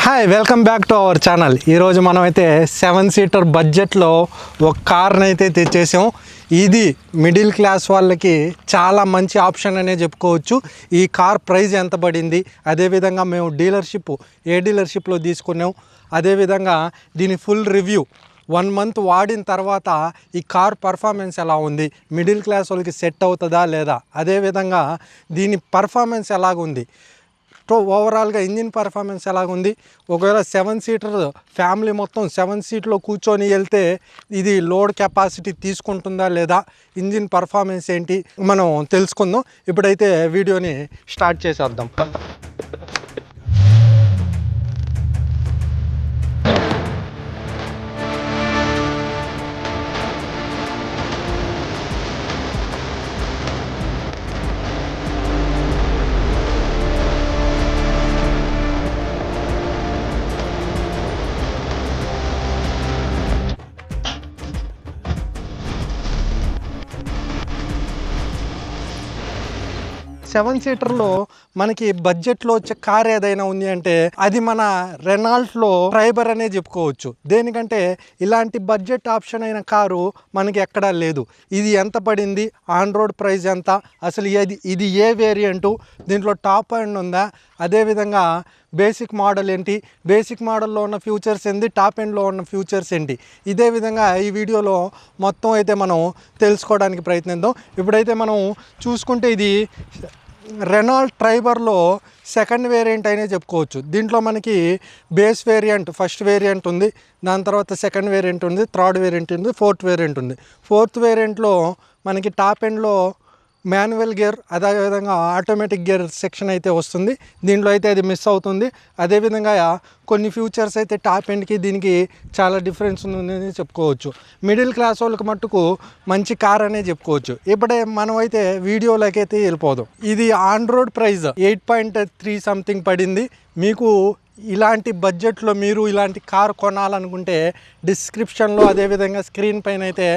Hi welcome back to our channel. ఈరోజు మనమైతే 7 seater బడ్జెట్లో ఒక కార్ని అయితే తెచ్చేసాం. ఇది మిడిల్ క్లాస్ వాళ్ళకి చాలా మంచి ఆప్షన్ అనే చెప్పుకోవచ్చు. ఈ కార్ ప్రైస్ ఎంత పడింది, అదేవిధంగా మేము ఏ డీలర్షిప్లో తీసుకున్నాం, అదేవిధంగా దీని ఫుల్ రివ్యూ 1 మంత్ వాడిన తర్వాత ఈ కార్ పర్ఫార్మెన్స్ ఎలా ఉంది, మిడిల్ క్లాస్ వాళ్ళకి సెట్ అవుతుందా లేదా, అదేవిధంగా దీని పర్ఫార్మెన్స్ ఎలాగుంది, ఓవరాల్గా ఇంజిన్ పర్ఫార్మెన్స్ ఎలాగుంది, ఒకవేళ 7 సీటర్ ఫ్యామిలీ మొత్తం 7 సీట్లో కూర్చొని వెళ్తే ఇది లోడ్ కెపాసిటీ తీసుకుంటుందా లేదా, ఇంజిన్ పర్ఫార్మెన్స్ ఏంటి మనం తెలుసుకుందాం. ఇప్పుడైతే వీడియోని స్టార్ట్ చేసేద్దాం. సెవెన్ సీటర్లో మనకి బడ్జెట్లో వచ్చే కార్ ఏదైనా ఉంది అంటే అది మన రెనాల్ట్లో ట్రైబర్ అనే చెప్పుకోవచ్చు. దేనికంటే ఇలాంటి బడ్జెట్ ఆప్షన్ అయిన కారు మనకి ఎక్కడా లేదు. ఇది ఎంత పడింది, ఆన్ రోడ్ ప్రైస్ ఎంత, అసలు ఇది ఏ వేరియంటు, దీంట్లో టాప్ ఎండ్ ఉందా, అదేవిధంగా బేసిక్ మోడల్ ఏంటి, బేసిక్ మోడల్లో ఉన్న ఫ్యూచర్స్ ఏంటి, టాప్ ఎండ్లో ఉన్న ఫ్యూచర్స్ ఏంటి, ఇదే విధంగా ఈ వీడియోలో మొత్తం అయితే మనం తెలుసుకోవడానికి ప్రయత్నిద్దాం. ఇప్పుడైతే మనం చూసుకుంటే ఇది రెనాల్ట్ ట్రైబర్లో సెకండ్ వేరియంట్ అనే చెప్పుకోవచ్చు. దీంట్లో మనకి బేస్ వేరియంట్ ఫస్ట్ వేరియంట్ ఉంది, దాని తర్వాత సెకండ్ వేరియంట్ ఉంది, థర్డ్ వేరియంట్ ఉంది, ఫోర్త్ వేరియంట్ ఉంది. ఫోర్త్ వేరియంట్లో మనకి టాప్ ఎండ్లో మాన్యువల్ గేర్, అదేవిధంగా ఆటోమేటిక్ గేర్ సెక్షన్ అయితే వస్తుంది. దీంట్లో అయితే అది మిస్ అవుతుంది. అదేవిధంగా కొన్ని ఫ్యూచర్స్ అయితే టాప్ ఎండ్కి దీనికి చాలా డిఫరెన్స్ ఉందని చెప్పుకోవచ్చు. మిడిల్ క్లాస్ వాళ్ళకి మట్టుకు మంచి కార్ అనే చెప్పుకోవచ్చు. ఇప్పుడే మనం అయితే వీడియోలోకి అయితే వెళ్ళిపోదాం. ఇది ఆన్ రోడ్ ప్రైస్ 8.3 సంథింగ్ పడింది. మీకు ఇలాంటి బడ్జెట్లో మీరు ఇలాంటి కార్ కొనాలనుకుంటే డిస్క్రిప్షన్లో అదేవిధంగా స్క్రీన్ పైన అయితే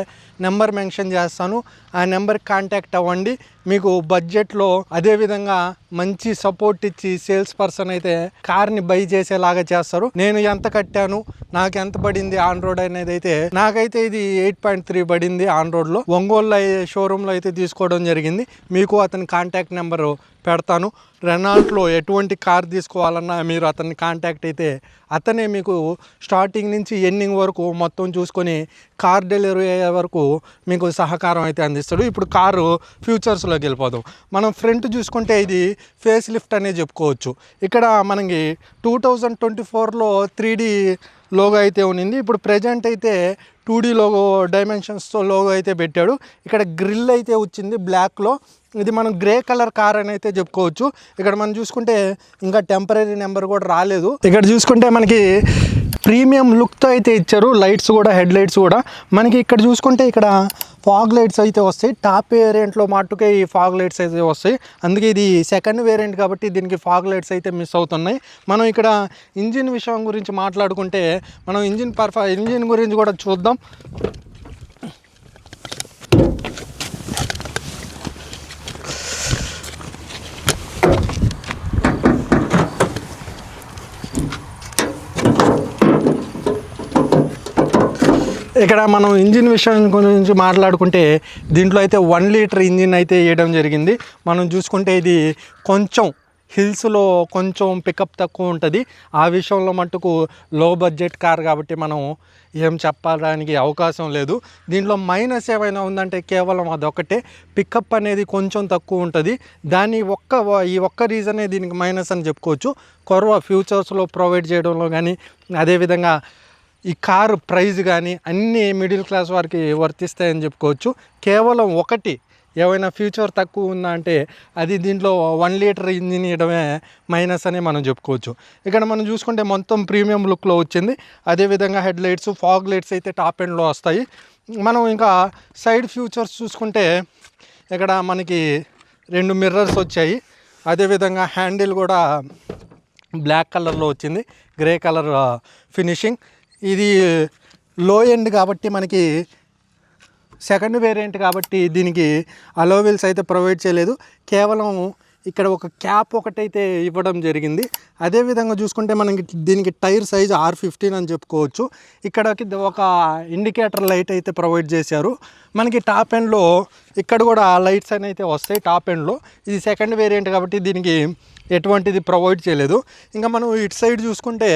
నెంబర్ మెన్షన్ చేస్తాను. ఆ నెంబర్కి కాంటాక్ట్ అవ్వండి. మీకు బడ్జెట్లో అదేవిధంగా మంచి సపోర్ట్ ఇచ్చి సేల్స్ పర్సన్ అయితే కార్ని బై చేసేలాగా చేస్తారు. నేను ఎంత కట్టాను, నాకు ఎంత పడింది ఆన్ రోడ్ అనేది అయితే నాకైతే ఇది 8.3 పడింది ఆన్ రోడ్లో. ఒంగోలు షోరూంలో అయితే తీసుకోవడం జరిగింది. మీకు అతని కాంటాక్ట్ నెంబరు పెడతాను. రెనాల్ట్లో ఎటువంటి కార్ తీసుకోవాలన్నా మీరు అతన్ని కాంటాక్ట్ అయితే అతనే మీకు స్టార్టింగ్ నుంచి ఎండింగ్ వరకు మొత్తం చూసుకొని కార్ డెలివరీ అయ్యే వరకు మీకు సహకారం అయితే అందిస్తాడు. ఇప్పుడు కారు ఫ్యూచర్స్లోకి వెళ్ళిపోదాం. మనం ఫ్రంట్ చూసుకుంటే ఇది ఫేస్ లిఫ్ట్ అనే చెప్పుకోవచ్చు. ఇక్కడ మనకి 2024లో 3D లోగో అయితే ఉన్నింది. ఇప్పుడు ప్రజెంట్ అయితే 2D లోగో డైమెన్షన్స్తో లోగో అయితే పెట్టాడు. ఇక్కడ గ్రిల్ అయితే వచ్చింది బ్లాక్లో. ఇది మనం గ్రే కలర్ కార్ అని అయితే చెప్పుకోవచ్చు. ఇక్కడ మనం చూసుకుంటే ఇంకా టెంపరీ నెంబర్ కూడా రాలేదు. ఇక్కడ చూసుకుంటే మనకి ప్రీమియం లుక్తో అయితే ఇచ్చారు. లైట్స్ కూడా, హెడ్ లైట్స్ కూడా మనకి ఇక్కడ చూసుకుంటే ఇక్కడ ఫాగ్ లైట్స్ అయితే వస్తాయి. టాప్ వేరియంట్లో మట్టుకే ఈ ఫాగ్ లైట్స్ అయితే వస్తాయి. అందుకే ఇది సెకండ్ వేరియంట్ కాబట్టి దీనికి ఫాగ్ లైట్స్ అయితే మిస్ అవుతున్నాయి. మనం ఇక్కడ ఇంజిన్ విషయం గురించి మాట్లాడుకుంటే మనం ఇంజిన్ గురించి కూడా చూద్దాం. ఇక్కడ మనం ఇంజిన్ విషయం గురించి మాట్లాడుకుంటే దీంట్లో అయితే 1 లీటర్ ఇంజిన్ అయితే వేయడం జరిగింది. మనం చూసుకుంటే ఇది కొంచెం హిల్స్లో కొంచెం పికప్ తక్కువ ఉంటుంది. ఆ విషయంలో మట్టుకు లో బడ్జెట్ కార్ కాబట్టి మనం ఏం చెప్పడానికి అవకాశం లేదు. దీంట్లో మైనస్ ఏమైనా ఉందంటే కేవలం అదొకటే, పికప్ అనేది కొంచెం తక్కువ ఉంటుంది. ఈ ఒక్క రీజనే దీనికి మైనస్ అని చెప్పుకోవచ్చు. ఫ్యూచర్స్లో ప్రొవైడ్ చేయడంలో కానీ, అదేవిధంగా ఈ కారు ప్రైస్ కానీ అన్నీ మిడిల్ క్లాస్ వారికి వర్తిస్తాయని చెప్పుకోవచ్చు. కేవలం ఒకటి ఏమైనా ఫ్యూచర్ తక్కువ ఉందా అంటే అది దీంట్లో 1 లీటర్ ఇంజిన్ ఇవ్వడమే మైనస్ అని మనం చెప్పుకోవచ్చు. ఇక్కడ మనం చూసుకుంటే మొత్తం ప్రీమియం లుక్లో వచ్చింది. అదేవిధంగా హెడ్ లైట్స్, ఫాగ్ లైట్స్ అయితే టాప్ ఎండ్లో వస్తాయి. మనం ఇంకా సైడ్ ఫ్యూచర్స్ చూసుకుంటే ఇక్కడ మనకి 2 మిర్రర్స్ వచ్చాయి. అదేవిధంగా హ్యాండిల్ కూడా బ్లాక్ కలర్లో వచ్చింది, గ్రే కలర్ ఫినిషింగ్. ఇది లో ఎండ్ కాబట్టి మనకి సెకండ్ వేరియంట్ కాబట్టి దీనికి అలో వీల్స్ అయితే ప్రొవైడ్ చేయలేదు. కేవలం ఇక్కడ ఒక క్యాప్ ఒకటైతే ఇవ్వడం జరిగింది. అదేవిధంగా చూసుకుంటే మనకి దీనికి టైర్ సైజ్ R15 అని చెప్పుకోవచ్చు. ఇక్కడకి ఒక ఇండికేటర్ లైట్ అయితే ప్రొవైడ్ చేశారు. మనకి టాప్ ఎండ్లో ఇక్కడ కూడా లైట్స్ అని అయితే వస్తాయి. టాప్ ఎండ్లో ఇది సెకండ్ వేరియంట్ కాబట్టి దీనికి ఎటువంటిది ప్రొవైడ్ చేయలేదు. ఇంకా మనం ఇటు సైడ్ చూసుకుంటే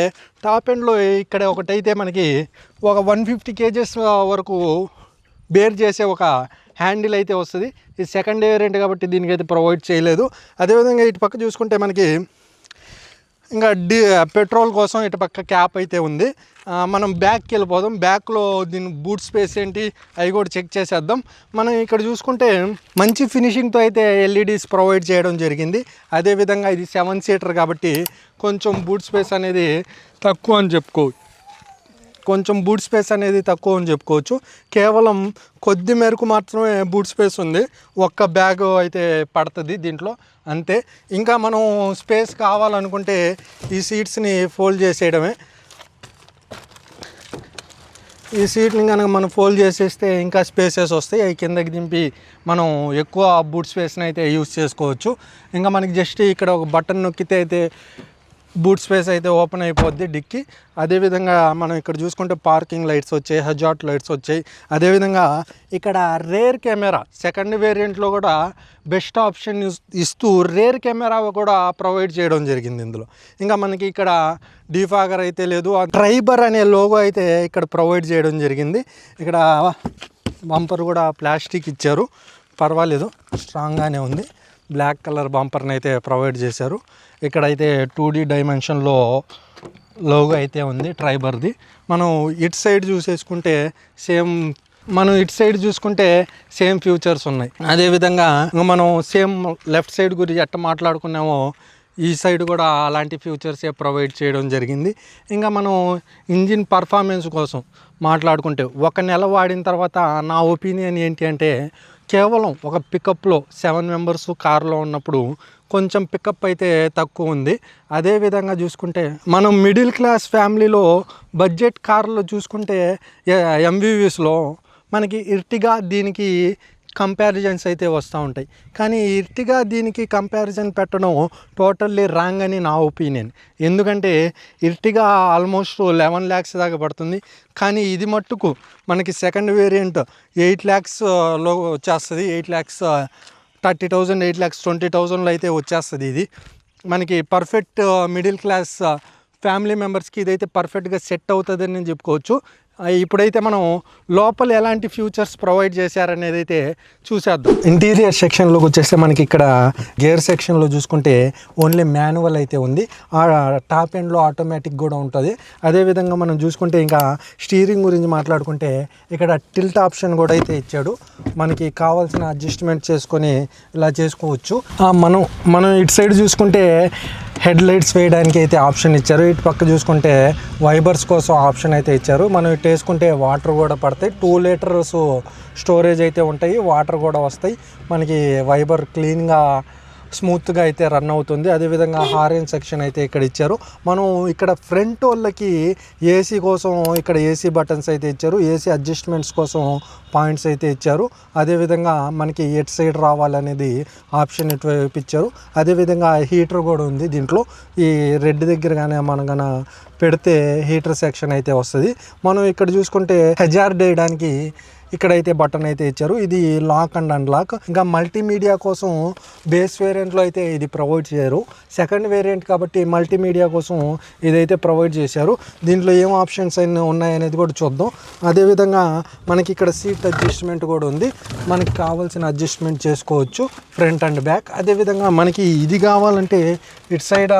టాప్ ఎండ్లో ఇక్కడ ఒకటైతే మనకి ఒక 150 kgs వరకు బేర్ చేసే ఒక హ్యాండిల్ అయితే వస్తుంది. ఇది సెకండ్ వేరియంట్ కాబట్టి దీనికైతే ప్రొవైడ్ చేయలేదు. అదేవిధంగా ఇటు పక్క చూసుకుంటే మనకి ఇంకా పెట్రోల్ కోసం ఇటు పక్క క్యాప్ అయితే ఉంది. మనం బ్యాక్కి వెళ్ళిపోదాం. బ్యాక్లో దీని బూట్ స్పేస్ ఏంటి అవి కూడా చెక్ చేసేద్దాం. మనం ఇక్కడ చూసుకుంటే మంచి ఫినిషింగ్తో అయితే ఎల్ఈడీస్ ప్రొవైడ్ చేయడం జరిగింది. అదేవిధంగా ఇది 7 సీటర్ కాబట్టి కొంచెం బూట్ స్పేస్ అనేది తక్కువ అని చెప్పుకోవచ్చు. కేవలం కొద్ది మేరకు మాత్రమే బూట్ స్పేస్ ఉంది. ఒక్క బ్యాగ్ అయితే పడుతుంది దీంట్లో అంతే. ఇంకా మనం స్పేస్ కావాలనుకుంటే ఈ సీట్స్ని ఫోల్డ్ చేసేయడమే. ఈ సీట్ని కనుక మనం ఫోల్డ్ చేసేస్తే ఇంకా స్పేసెస్ వస్తాయి. అవి కిందకి దింపి మనం ఎక్కువ బూట్ స్పేస్ని అయితే యూస్ చేసుకోవచ్చు. ఇంకా మనకి జస్ట్ ఇక్కడ ఒక బటన్ నొక్కితే అయితే బూట్ స్పేస్ అయితే ఓపెన్ అయిపోద్ది డిక్కి. అదేవిధంగా మనం ఇక్కడ చూసుకుంటే పార్కింగ్ లైట్స్ వచ్చాయి, హజార్డ్ లైట్స్ వచ్చాయి. అదేవిధంగా ఇక్కడ రేర్ కెమెరా సెకండ్ వేరియంట్లో కూడా బెస్ట్ ఆప్షన్ ఇస్తూ రేర్ కెమెరా కూడా ప్రొవైడ్ చేయడం జరిగింది ఇందులో. ఇంకా మనకి ఇక్కడ డిఫాగర్ అయితే లేదు. ట్రైబర్ అనే లోగో అయితే ఇక్కడ ప్రొవైడ్ చేయడం జరిగింది. ఇక్కడ బంపర్ కూడా ప్లాస్టిక్ ఇచ్చారు, పర్వాలేదు స్ట్రాంగ్గానే ఉంది. బ్లాక్ కలర్ బంపర్ని అయితే ప్రొవైడ్ చేశారు. ఇక్కడైతే 2D డైమెన్షన్లో లోగో అయితే ఉంది ట్రైబర్ది. మనం ఇటు సైడ్ చూసుకుంటే సేమ్ ఫ్యూచర్స్ ఉన్నాయి. అదేవిధంగా మనం సేమ్ లెఫ్ట్ సైడ్ గురించి ఎట్ట మాట్లాడుకున్నామో ఈ సైడ్ కూడా అలాంటి ఫ్యూచర్సే ప్రొవైడ్ చేయడం జరిగింది. ఇంకా మనం ఇంజిన్ పర్ఫార్మెన్స్ కోసం మాట్లాడుకుంటే 1 నెల వాడిన తర్వాత నా ఒపీనియన్ ఏంటి అంటే కేవలం ఒక పికప్లో 7 మెంబర్స్ కార్లో ఉన్నప్పుడు కొంచెం పికప్ అయితే తక్కువ ఉంది. అదేవిధంగా చూసుకుంటే మనం మిడిల్ క్లాస్ ఫ్యామిలీలో బడ్జెట్ కార్లో చూసుకుంటే ఎంవీవీస్లో మనకి ఇర్టిగా దీనికి కంపారిజన్స్ అయితే వస్తూ ఉంటాయి. కానీ ఇర్టిగా దీనికి కంపారిజన్ పెట్టడం టోటల్లీ రాంగ్ అని నా ఒపీనియన్. ఎందుకంటే ఇర్టిగా ఆల్మోస్ట్ 11 lakhs దాకా పడుతుంది. కానీ ఇది మట్టుకు మనకి సెకండ్ వేరియంట్ 8 lakhsలో వచ్చేస్తుంది. 8,30,000 8,20,000లో అయితే వచ్చేస్తుంది. ఇది మనకి పర్ఫెక్ట్ మిడిల్ క్లాస్ ఫ్యామిలీ మెంబర్స్కి ఇదైతే పర్ఫెక్ట్గా సెట్ అవుతుందని నేను చెప్పుకోవచ్చు. ఇప్పుడైతే మనం లోపల ఎలాంటి ఫ్యూచర్స్ ప్రొవైడ్ చేశారనేది అయితే చూసేద్దాం. ఇంటీరియర్ సెక్షన్లోకి వచ్చేస్తే మనకి ఇక్కడ గేర్ సెక్షన్లో చూసుకుంటే ఓన్లీ మాన్యువల్ అయితే ఉంది. టాప్ ఎండ్లో ఆటోమేటిక్ కూడా ఉంటుంది. అదేవిధంగా మనం చూసుకుంటే ఇంకా స్టీరింగ్ గురించి మాట్లాడుకుంటే ఇక్కడ టిల్ట్ ఆప్షన్ కూడా అయితే ఇచ్చాడు. మనకి కావాల్సిన అడ్జస్ట్మెంట్ చేసుకొని ఇలా చేసుకోవచ్చు. మనం ఇటు సైడ్ చూసుకుంటే హెడ్ లైట్స్ వేయడానికి అయితే ఆప్షన్ ఇచ్చారు. ఇటు పక్క చూసుకుంటే వైబర్స్ కోసం ఆప్షన్ అయితే ఇచ్చారు. మనం ఇటు వేసుకుంటే వాటర్ కూడా పడతాయి. 2 లీటర్స్ స్టోరేజ్ అయితే ఉంటాయి, వాటర్ కూడా వస్తాయి. మనకి వైబర్ క్లీన్గా స్మూత్గా అయితే రన్ అవుతుంది. అదేవిధంగా హారెన్ సెక్షన్ అయితే ఇక్కడ ఇచ్చారు. మనం ఇక్కడ ఫ్రంట్ వాళ్ళకి ఏసీ కోసం ఇక్కడ ఏసీ బటన్స్ అయితే ఇచ్చారు. ఏసీ అడ్జస్ట్మెంట్స్ కోసం పాయింట్స్ అయితే ఇచ్చారు. అదేవిధంగా మనకి ఎట్ సైడ్ రావాలనేది ఆప్షన్ ఇటువైపు ఇచ్చారు. అదేవిధంగా హీటర్ కూడా ఉంది దీంట్లో. ఈ రెడ్ దగ్గర కానీ మనం కన్నా పెడితే హీటర్ సెక్షన్ అయితే వస్తుంది. మనం ఇక్కడ చూసుకుంటే హజార్డ్ వేయడానికి ఇక్కడైతే బటన్ అయితే ఇచ్చారు. ఇది లాక్ అండ్ అన్లాక్. ఇంకా మల్టీమీడియా కోసం బేస్ వేరియంట్లో అయితే ఇది ప్రొవైడ్ చేయరు. సెకండ్ వేరియంట్ కాబట్టి మల్టీమీడియా కోసం ఇదైతే ప్రొవైడ్ చేశారు. దీంట్లో ఏం ఆప్షన్స్ అన్నీ ఉన్నాయనేది కూడా చూద్దాం. అదేవిధంగా మనకి ఇక్కడ సీట్ అడ్జస్ట్మెంట్ కూడా ఉంది. మనకి కావాల్సిన అడ్జస్ట్మెంట్ చేసుకోవచ్చు ఫ్రంట్ అండ్ బ్యాక్. అదేవిధంగా మనకి ఇది కావాలంటే ఇటు సైడ్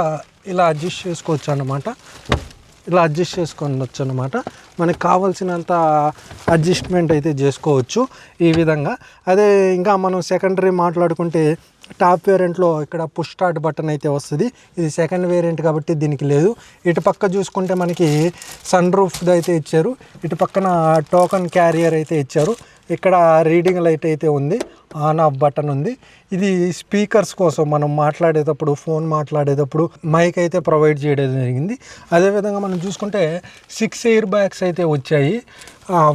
ఇలా అడ్జస్ట్ చేసుకోవచ్చు అన్నమాట. మనకు కావాల్సినంత అడ్జస్ట్మెంట్ అయితే చేసుకోవచ్చు ఈ విధంగా. అదే ఇంకా మనం సెకండరీ మాట్లాడుకుంటే టాప్ వేరియంట్లో ఇక్కడ పుష్ స్టార్ట్ బటన్ అయితే వస్తుంది. ఇది సెకండ్ వేరియంట్ కాబట్టి దీనికి లేదు. ఇటు పక్క చూసుకుంటే మనకి సన్ రూఫ్ అయితే ఇచ్చారు. ఇటు పక్కన టోకన్ క్యారియర్ అయితే ఇచ్చారు. ఇక్కడ రీడింగ్ లైట్ అయితే ఉంది, ఆన్ ఆఫ్ బటన్ ఉంది. ఇది స్పీకర్స్ కోసం మనం మాట్లాడేటప్పుడు, ఫోన్ మాట్లాడేటప్పుడు మైక్ అయితే ప్రొవైడ్ చేయడం జరిగింది. అదేవిధంగా మనం చూసుకుంటే 6 ఎయిర్ బ్యాగ్స్ అయితే వచ్చాయి.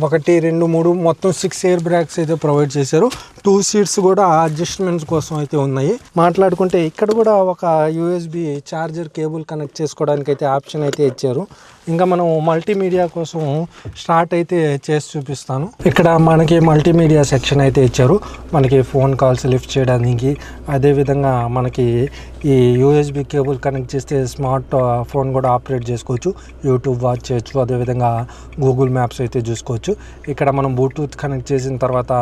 1 2 3 మొత్తం 6 ఎయిర్ బ్యాగ్స్ అయితే ప్రొవైడ్ చేశారు. 2 సీట్స్ కూడా అడ్జస్ట్మెంట్స్ కోసం అయితే ఉన్నాయి. మాట్లాడుకుంటే ఇక్కడ కూడా ఒక యూఎస్బి ఛార్జర్ కేబుల్ కనెక్ట్ చేసుకోవడానికి అయితే ఆప్షన్ అయితే ఇచ్చారు. ఇంకా మనం మల్టీమీడియా కోసం స్టార్ట్ అయితే చేసి చూపిస్తాను. ఇక్కడ మనకి మల్టీమీడియా సెక్షన్ అయితే ఇచ్చారు. మనకి ఫోన్ కాల్స్ లిఫ్ట్ చేయడానికి, అదేవిధంగా మనకి ఈ యూఎస్బి కేబుల్ కనెక్ట్ చేస్తే స్మార్ట్ ఫోన్ కూడా ఆపరేట్ చేసుకోవచ్చు, యూట్యూబ్ వాచ్ చేయొచ్చు, అదేవిధంగా గూగుల్ మ్యాప్స్ అయితే చూసుకోవచ్చు. ఇక్కడ మనం బ్లూటూత్ కనెక్ట్ చేసిన తర్వాత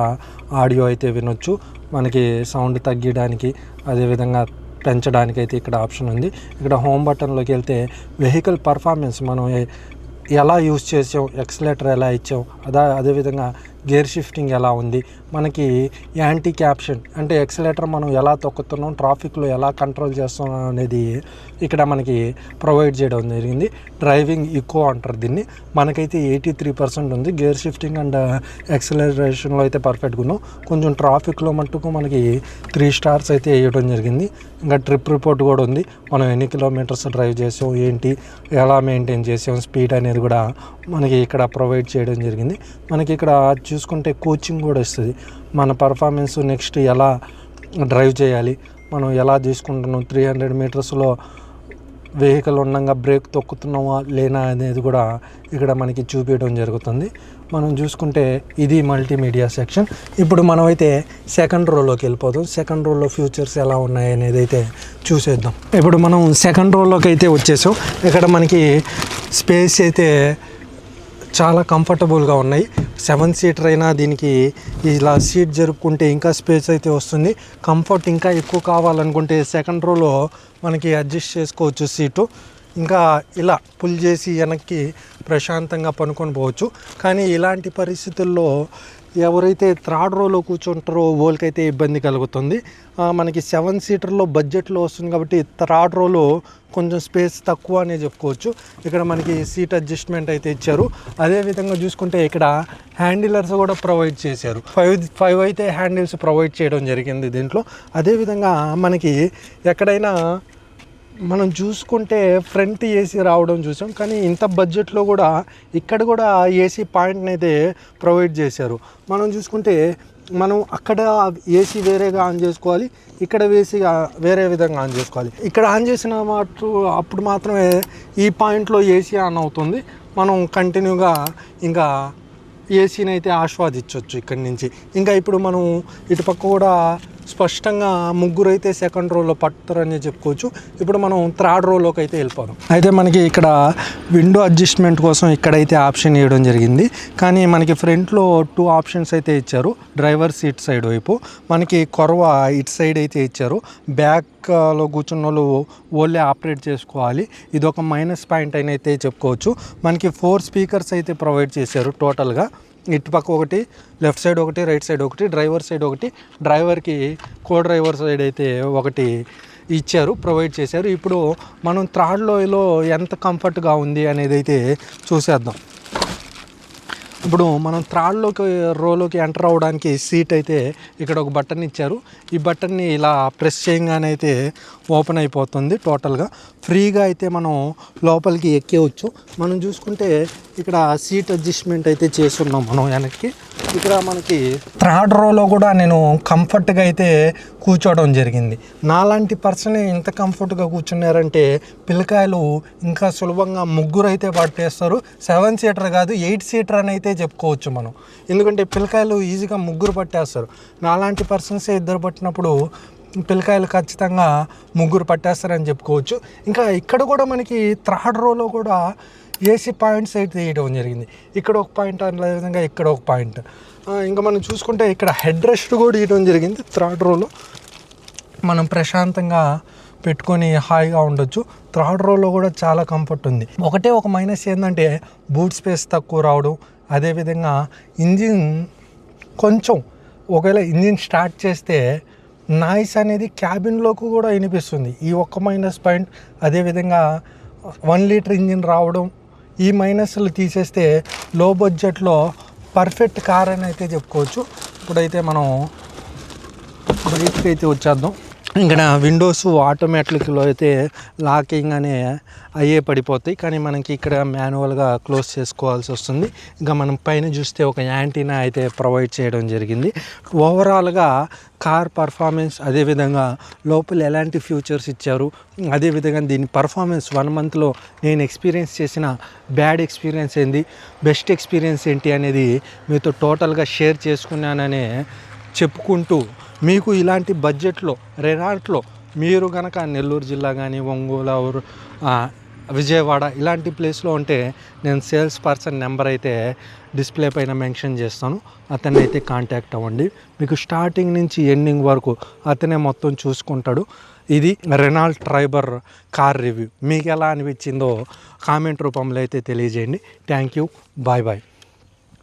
ఆడియో అయితే వినొచ్చు. మనకి సౌండ్ తగ్గించడానికి, అదేవిధంగా పెంచడానికి అయితే ఇక్కడ ఆప్షన్ ఉంది. ఇక్కడ హోమ్ బటన్లోకి వెళ్తే వెహికల్ పర్ఫార్మెన్స్ మనం ఎలా యూజ్ చేసాం, ఎక్సలేటర్ ఎలా ఇచ్చాం, అదేవిధంగా గేర్ షిఫ్టింగ్ ఎలా ఉంది, మనకి యాంటీ క్యాప్షన్ అంటే ఎక్సలేటర్ మనం ఎలా తొక్కుతున్నాం, ట్రాఫిక్లో ఎలా కంట్రోల్ చేస్తున్నాం అనేది ఇక్కడ మనకి ప్రొవైడ్ చేయడం జరిగింది. డ్రైవింగ్ ఈకో అంటారు దీన్ని. మనకైతే 83% ఉంది. గేర్ షిఫ్టింగ్ అండ్ ఎక్సలరేషన్లో అయితే పర్ఫెక్ట్గా ఉన్నాం. కొంచెం ట్రాఫిక్లో మట్టుకు మనకి 3 స్టార్స్ అయితే వేయడం జరిగింది. ఇంకా ట్రిప్ రిపోర్ట్ కూడా ఉంది. మనం ఎన్ని కిలోమీటర్స్ డ్రైవ్ చేసాం, ఏంటి, ఎలా మెయింటైన్ చేసాం, స్పీడ్ అనేది కూడా మనకి ఇక్కడ ప్రొవైడ్ చేయడం జరిగింది. మనకి ఇక్కడ చూసుకుంటే కోచింగ్ కూడా ఇస్తుంది. మన పర్ఫార్మెన్స్ నెక్స్ట్ ఎలా డ్రైవ్ చేయాలి, మనం ఎలా తీసుకుంటున్నాం, 300 మీటర్స్లో వెహికల్ ఉండగా బ్రేక్ తొక్కుతున్నామా లేనా అనేది కూడా ఇక్కడ మనకి చూపించడం జరుగుతుంది. మనం చూసుకుంటే ఇది మల్టీమీడియా సెక్షన్. ఇప్పుడు మనం అయితే సెకండ్ రోలోకి వెళ్ళిపోతాం. సెకండ్ రోలో ఫ్యూచర్స్ ఎలా ఉన్నాయి అనేది అయితే చూసేద్దాం. ఇప్పుడు మనం సెకండ్ రోలోకి అయితే వచ్చేసాం. ఇక్కడ మనకి స్పేస్ అయితే చాలా కంఫర్టబుల్గా ఉన్నాయి. 7 సీటర్ అయినా దీనికి ఇలా సీట్ జరుపుకుంటే ఇంకా స్పేస్ అయితే వస్తుంది. కంఫర్ట్ ఇంకా ఎక్కువ కావాలనుకుంటే సెకండ్ రోలో మనకి అడ్జస్ట్ చేసుకోవచ్చు సీటు. ఇంకా ఇలా పుల్ చేసి వెనక్కి ప్రశాంతంగా పనుకొని పోవచ్చు. కానీ ఇలాంటి పరిస్థితుల్లో ఎవరైతే థర్డ్ రోలో కూర్చుంటారో వాళ్ళకైతే ఇబ్బంది కలుగుతుంది. మనకి 7 సీటర్లో బడ్జెట్లో వస్తుంది కాబట్టి థర్డ్ రోలో కొంచెం స్పేస్ తక్కువ అనే చెప్పుకోవచ్చు. ఇక్కడ మనకి సీట్ అడ్జస్ట్మెంట్ అయితే ఇచ్చారు. అదేవిధంగా చూసుకుంటే ఇక్కడ హ్యాండిలర్స్ కూడా ప్రొవైడ్ చేశారు. 5 అయితే హ్యాండిల్స్ ప్రొవైడ్ చేయడం జరిగింది దీంట్లో. అదేవిధంగా మనకి ఎక్కడైనా మనం చూసుకుంటే ఫ్రంట్ ఏసీ రావడం చూసాం. కానీ ఇంత బడ్జెట్లో కూడా ఇక్కడ కూడా ఏసీ పాయింట్ని అయితే ప్రొవైడ్ చేశారు. మనం చూసుకుంటే మనం అక్కడ ఏసీ వేరేగా ఆన్ చేసుకోవాలి, ఇక్కడ ఏసీ వేరే విధంగా ఆన్ చేసుకోవాలి. ఇక్కడ ఆన్ చేసిన అప్పుడు మాత్రమే ఈ పాయింట్లో ఏసీ ఆన్ అవుతుంది. మనం కంటిన్యూగా ఇంకా ఏసీని అయితే ఆస్వాదించవచ్చు ఇక్కడి నుంచి. ఇంకా ఇప్పుడు మనం ఇటుపక్క కూడా స్పష్టంగా ముగ్గురు అయితే సెకండ్ రోలో పట్టుతారని చెప్పుకోవచ్చు. ఇప్పుడు మనం థర్డ్ రోలోకి అయితే వెళ్ళిపోదాం. అయితే మనకి ఇక్కడ విండో అడ్జస్ట్మెంట్ కోసం ఇక్కడైతే ఆప్షన్ ఇవ్వడం జరిగింది. కానీ మనకి ఫ్రంట్లో 2 ఆప్షన్స్ అయితే ఇచ్చారు. డ్రైవర్ సీట్ సైడ్ వైపు మనకి కొరవ ఇటు సైడ్ అయితే ఇచ్చారు. బ్యాక్లో కూర్చున్న వాళ్ళు ఓన్లీ ఆపరేట్ చేసుకోవాలి. ఇది ఒక మైనస్ పాయింట్ అని అయితే చెప్పుకోవచ్చు. మనకి 4 స్పీకర్స్ అయితే ప్రొవైడ్ చేశారు టోటల్గా. ఇటు పక్క ఒకటి, లెఫ్ట్ సైడ్ ఒకటి, రైట్ సైడ్ ఒకటి, డ్రైవర్ సైడ్ ఒకటి, డ్రైవర్కి కో డ్రైవర్ సైడ్ అయితే ఒకటి ఇచ్చారు, ప్రొవైడ్ చేశారు. ఇప్పుడు మనం థర్డ్ రోలో ఎంత కంఫర్ట్గా ఉంది అనేది అయితే చూసేద్దాం. ఇప్పుడు మనం థర్డ్ రోలోకి ఎంటర్ అవ్వడానికి సీట్ అయితే ఇక్కడ ఒక బటన్ ఇచ్చారు. ఈ బటన్ని ఇలా ప్రెస్ చేయగానే అయితే ఓపెన్ అయిపోతుంది. టోటల్గా ఫ్రీగా అయితే మనం లోపలికి ఎక్కేవచ్చు. మనం చూసుకుంటే ఇక్కడ సీట్ అడ్జస్ట్మెంట్ అయితే చేస్తున్నాం మనం వెనక్కి. ఇక్కడ మనకి థర్డ్ రోలో కూడా నేను కంఫర్ట్గా అయితే కూర్చోవడం జరిగింది. నాలాంటి పర్సన్ ఇంత కంఫర్ట్గా కూర్చున్నారంటే పిల్లకాయలు ఇంకా సులభంగా ముగ్గురు అయితే పట్టేస్తారు. 7 సీటర్ కాదు 8 సీటర్ అని అయితే చెప్పుకోవచ్చు మనం. ఎందుకంటే పిల్లకాయలు ఈజీగా ముగ్గురు పట్టేస్తారు. నాలాంటి పర్సన్స్ ఇద్దరు పట్టినప్పుడు పిల్లకాయలు ఖచ్చితంగా ముగ్గురు పట్టేస్తారని చెప్పుకోవచ్చు. ఇంకా ఇక్కడ కూడా మనకి థర్డ్ రోలో కూడా ఏసీ పాయింట్స్ అయితే వేయడం జరిగింది. ఇక్కడ ఒక పాయింట్, అదేవిధంగా ఇక్కడ ఒక పాయింట్. ఇంకా మనం చూసుకుంటే ఇక్కడ హెడ్ రెస్ట్ కూడా ఇవ్వడం జరిగింది. థర్డ్ రోలో మనం ప్రశాంతంగా పెట్టుకొని హాయిగా ఉండొచ్చు. థర్డ్ రోలో కూడా చాలా కంఫర్ట్ ఉంది. ఒక మైనస్ ఏంటంటే బూట్ స్పేస్ తక్కువ రావడం, అదేవిధంగా ఇంజిన్ కొంచెం ఒకవేళ ఇంజిన్ స్టార్ట్ చేస్తే నాయిస్ అనేది క్యాబిన్లోకి కూడా వినిపిస్తుంది. ఈ ఒక్క మైనస్ పాయింట్. అదేవిధంగా 1 లీటర్ ఇంజిన్ రావడం, ఈ మైనస్లు తీసేస్తే లో బడ్జెట్లో పర్ఫెక్ట్ కార్ అని అయితే చెప్పుకోవచ్చు. ఇప్పుడైతే మనం బయటకు అయితే వచ్చేద్దాం. ఇక్కడ విండోస్ ఆటోమేటిక్లో అయితే లాకింగ్ అనే అయ్యే పడిపోతాయి, కానీ మనకి ఇక్కడ మాన్యువల్గా క్లోజ్ చేసుకోవాల్సి వస్తుంది. ఇంకా మనం పైన చూస్తే ఒక యాంటీనా అయితే ప్రొవైడ్ చేయడం జరిగింది. ఓవరాల్గా కార్ పర్ఫార్మెన్స్, అదేవిధంగా లోపల ఎలాంటి ఫ్యూచర్స్ ఇచ్చారు, అదేవిధంగా దీని పర్ఫార్మెన్స్ 1 మంత్లో నేను ఎక్స్పీరియన్స్ చేసిన బ్యాడ్ ఎక్స్పీరియన్స్ ఏంది, బెస్ట్ ఎక్స్పీరియన్స్ ఏంటి అనేది మీతో టోటల్గా షేర్ చేసుకున్నాననే చెప్పుకుంటూ, మీకు ఇలాంటి బడ్జెట్లో రెనాల్ట్లో మీరు కనుక నెల్లూరు జిల్లా కానీ ఒంగోలు విజయవాడ ఇలాంటి ప్లేస్లో ఉంటే నేను సేల్స్ పర్సన్ నెంబర్ అయితే డిస్ప్లే పైన మెన్షన్ చేస్తాను, అతన్ని అయితే కాంటాక్ట్ అవ్వండి. మీకు స్టార్టింగ్ నుంచి ఎండింగ్ వరకు అతనే మొత్తం చూసుకుంటాడు. ఇది రెనాల్ట్ ట్రైబర్ కార్ రివ్యూ. మీకు ఎలా అనిపించిందో కామెంట్ రూపంలో అయితే తెలియజేయండి. Thank you, bye bye.